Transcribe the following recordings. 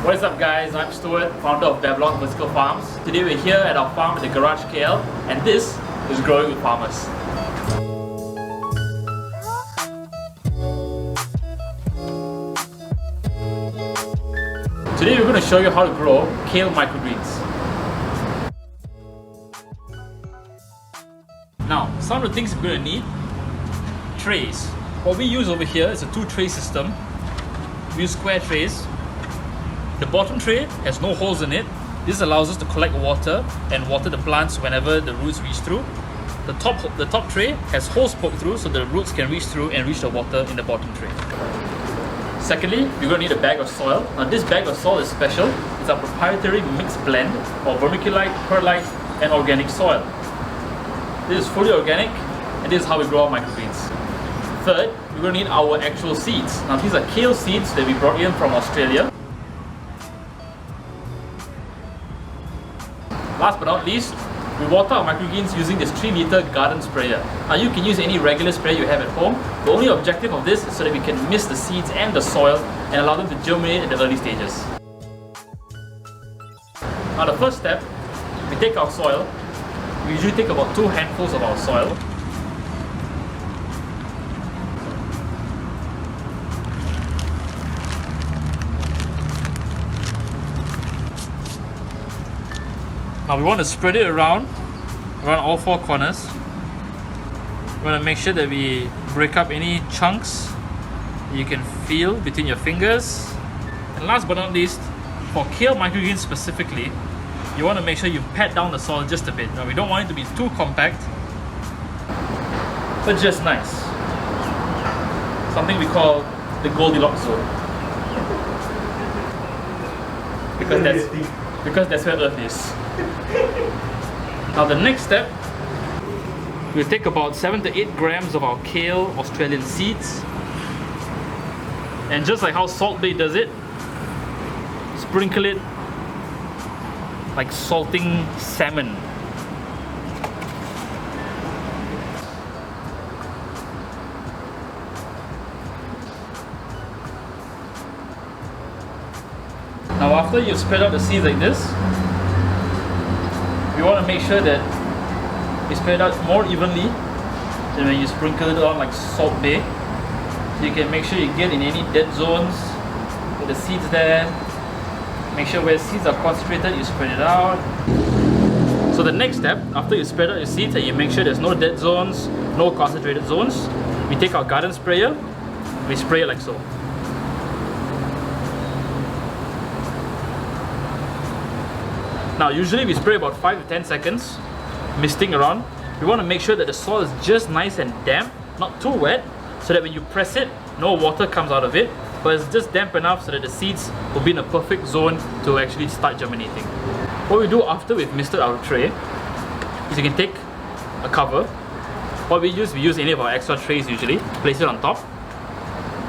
What is up guys, I'm Stuart, founder of Babylon Vertical Farms. Today we're here at our farm at the Garage KL and this is Growing with Farmers. Today we're going to show you how to grow kale microgreens. Now, some of the things we're going to need: trays. What we use over here is a 2-tray system. We use square trays. The bottom tray has no holes in it. This allows us to collect water and water the plants whenever the roots reach through. The top tray has holes poked through so the roots can reach through and reach the water in the bottom tray. Secondly, you're going to need a bag of soil. Now this bag of soil is special. It's our proprietary mixed blend of vermiculite, perlite and organic soil. This is fully organic and this is how we grow our microgreens. Third, we're going to need our actual seeds. Now these are kale seeds that we brought in from Australia. Last but not least, we water our microgreens using this 3-liter garden sprayer. Now you can use any regular sprayer you have at home. The only objective of this is so that we can mist the seeds and the soil and allow them to germinate at the early stages. Now the first step, we take our soil. We usually take about 2 handfuls of our soil. Now we want to spread it around all 4 corners. We want to make sure that we break up any chunks you can feel between your fingers. And last but not least, for kale microgreens specifically, you want to make sure you pat down the soil just a bit. Now we don't want it to be too compact, but just nice. Something we call the Goldilocks zone. Because that's where Earth is. Now the next step, we'll take about 7 to 8 grams of our kale Australian seeds, and just like how Salt Bay does it, sprinkle it like salting salmon. Now after you spread out the seeds like this, you want to make sure that you spread out more evenly than when you sprinkle it on like Salt Bay. So you can make sure you get in any dead zones with the seeds there. Make sure where seeds are concentrated, you spread it out. So the next step, after you spread out your seeds and you make sure there's no dead zones, no concentrated zones, we take our garden sprayer, we spray it like so. Now usually we spray about 5 to 10 seconds, misting around. We want to make sure that the soil is just nice and damp, not too wet, so that when you press it, no water comes out of it, but it's just damp enough so that the seeds will be in a perfect zone to actually start germinating. What we do after we've misted our tray is you can take a cover. What we use any of our extra trays usually, place it on top.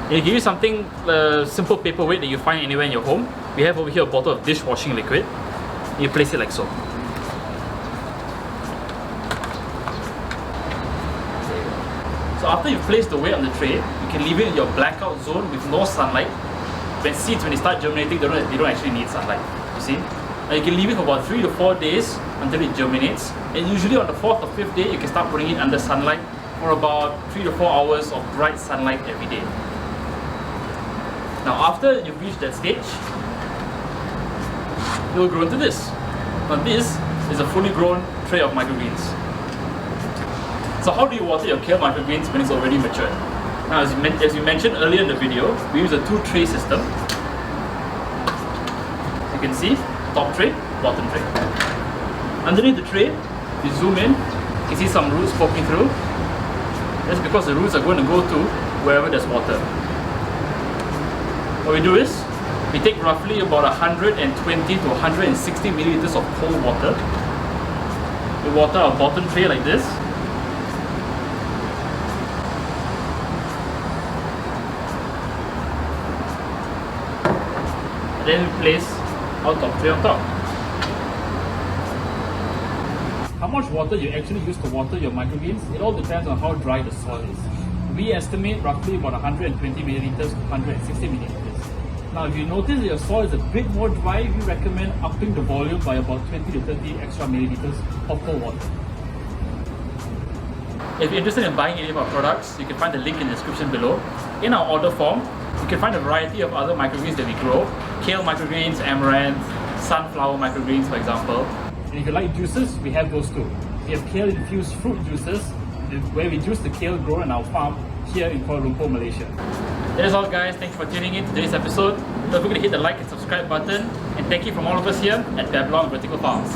And you can use something, simple paperweight that you find anywhere in your home. We have over here a bottle of dishwashing liquid. You place it like so. So after you've placed the weight on the tray, you can leave it in your blackout zone with no sunlight. When they start germinating, they don't actually need sunlight, you see. Now you can leave it for about 3 to 4 days until it germinates. And usually on the 4th or 5th day, you can start putting it under sunlight for about 3 to 4 hours of bright sunlight every day. Now after you've reached that stage, it will grow into this. Now this is a fully grown tray of microgreens. So how do you water your kale microgreens when it's already matured? Now as you mentioned earlier in the video, we use a 2-tray system. You can see, top tray, bottom tray. Underneath the tray, you zoom in, you can see some roots poking through. That's because the roots are going to go to wherever there's water. What we do is, we take roughly about 120 to 160 milliliters of cold water. We water our bottom tray like this. And then we place our top tray on top. How much water you actually use to water your microgreens, it all depends on how dry the soil is. We estimate roughly about 120 milliliters to 160 milliliters. Now, if you notice that your soil is a bit more dry, we recommend upping the volume by about 20 to 30 extra milliliters of cold water. If you're interested in buying any of our products, you can find the link in the description below. In our order form, you can find a variety of other microgreens that we grow. Kale microgreens, amaranth, sunflower microgreens, for example. And if you like juices, we have those too. We have kale infused fruit juices, where we juice the kale grown on our farm here in Kuala Lumpur, Malaysia. That is all, guys. Thank you for tuning in to today's episode. Don't forget to hit the like and subscribe button. And thank you from all of us here at Babylon Vertical Farms.